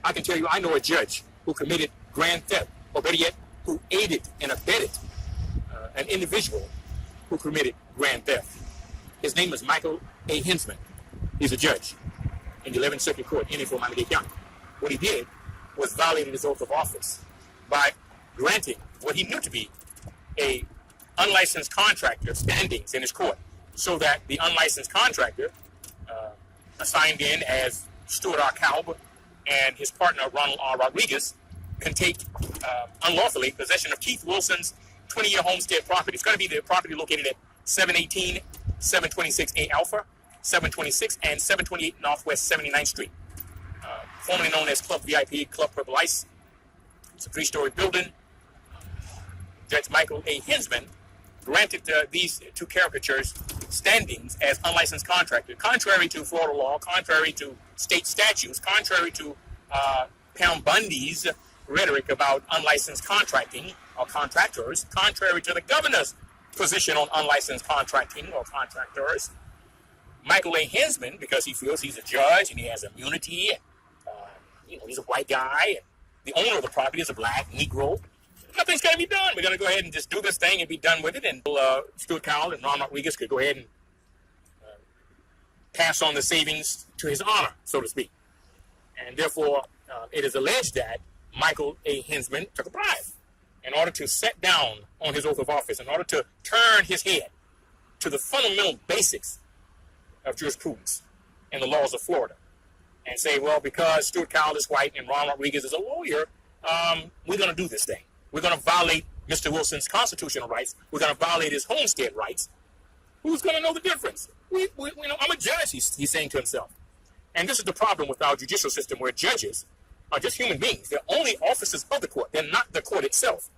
I can tell you I know a judge who committed grand theft, or better yet, who aided and abetted an individual who committed grand theft. His name is Micheal A. Hanzman. He's a judge in the 11th Circuit Court in Miami-Dade County. What he did was violated his oath of office by granting what he knew to be a unlicensed contractor standings in his court, so that the unlicensed contractor assigned in as Stuart R. Kalb and his partner Ronald R. Rodriguez can take unlawfully possession of Keith Wilson's 20-year homestead property. It's going to be the property located at 718, 726A Alpha, 726, and 728 Northwest 79th Street, formerly known as Club VIP, Club Purple Ice. It's a 3-story building. Judge Micheal A. Hanzman granted these two caricatures standings as unlicensed contractor, contrary to Florida law, contrary to state statutes, contrary to Pam Bundy's rhetoric about unlicensed contracting or contractors, contrary to the governor's position on unlicensed contracting or contractors. Micheal A. Hanzman, because he feels he's a judge and he has immunity, he's a white guy, and the owner of the property is a black Negro, nothing's going to be done. We're going to go ahead and just do this thing and be done with it. And Stuart Kalb and Ron Rodriguez could go ahead and pass on the savings to his honor, so to speak. And therefore, it is alleged that Micheal A. Hanzman took a bribe in order to set down on his oath of office, in order to turn his head to the fundamental basics of jurisprudence and the laws of Florida, and say, well, because Stuart Kalb is white and Ron Rodriguez is a lawyer, we're going to do this thing. We're going to violate Mr. Wilson's constitutional rights. We're going to violate his homestead rights. Who's going to know the difference? I'm a judge, he's saying to himself. And this is the problem with our judicial system, where judges are just human beings. They're only officers of the court. They're not the court itself.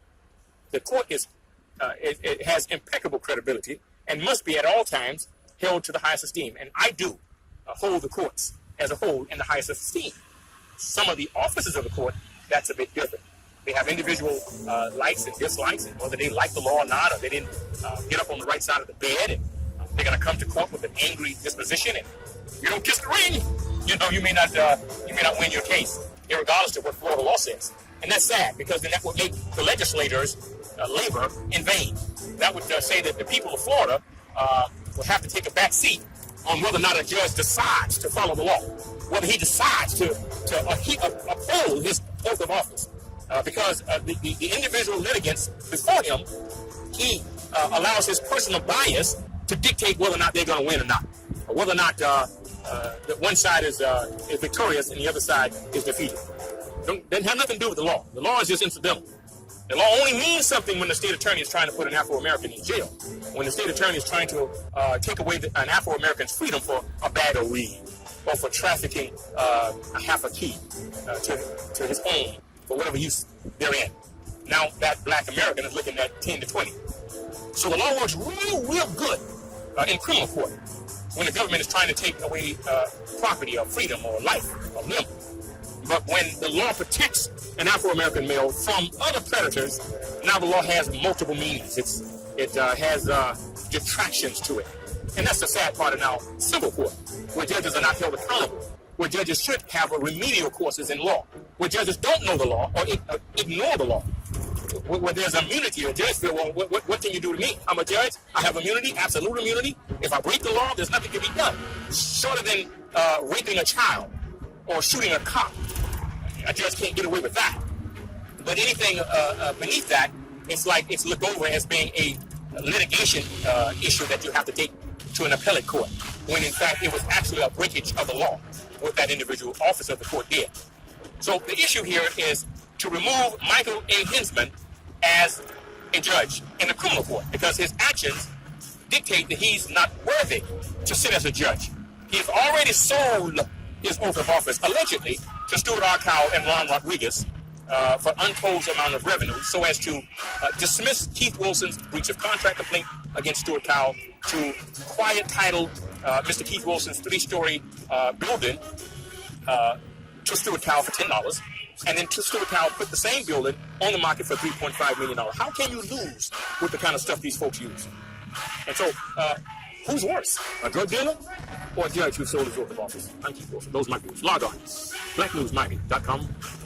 The court it has impeccable credibility and must be at all times held to the highest esteem. And I do hold the courts as a whole in the highest esteem. Some of the officers of the court, that's a bit different. They have individual likes and dislikes, and whether they like the law or not, or they didn't get up on the right side of the bed, and they're going to come to court with an angry disposition, and you don't kiss the ring, you may not win your case, irregardless of what Florida law says. And that's sad, because then that would make the legislators labor in vain. That would say that the people of Florida will have to take a back seat on whether or not a judge decides to follow the law, whether he decides to uphold his oath of office. Because the individual litigants before him, he allows his personal bias to dictate whether or not they're going to win or not, or whether or not the one side is victorious and the other side is defeated. Doesn't have nothing to do with the law. The law is just incidental. The law only means something when the state attorney is trying to put an Afro-American in jail, when the state attorney is trying to take away an Afro-American's freedom for a bag of weed, or for trafficking a half a key to his own, for whatever use they're in. Now that black American is looking at 10 to 20. So the law works real good in criminal court when the government is trying to take away property or freedom or life or limb. But when the law protects an Afro-American male from other predators, now the law has multiple meanings. It has detractions to it. And that's the sad part of now civil court, where judges are not held accountable, where judges should have remedial courses in law, where judges don't know the law or ignore the law, where there's immunity. A judge feels, well, what can you do to me? I'm a judge. I have immunity, absolute immunity. If I break the law, there's nothing can be done, shorter than raping a child or shooting a cop. A judge can't get away with that. But anything beneath that, it's looked over as being a litigation issue that you have to take to an appellate court, when in fact it was actually a breakage of the law, what that individual officer of the court did. So the issue here is to remove Micheal A. Hanzman as a judge in the criminal court, because his actions dictate that he's not worthy to sit as a judge. He's already sold his oath of office, allegedly, to Stuart R. Kalb and Ron Rodriguez for untold amount of revenue, so as to dismiss Keith Wilson's breach of contract complaint against Stuart Kalb, to quiet title Mr. Keith Wilson's 3-story building to Stuart Kalb for $10, and then to Stuart Kalb put the same building on the market for $3.5 million. How can you lose with the kind of stuff these folks use? And so, who's worse, a drug dealer or judge who sold his oath of office. I'm Keith Wilson. Those are my views. Log on. BlackNewsMiami.com.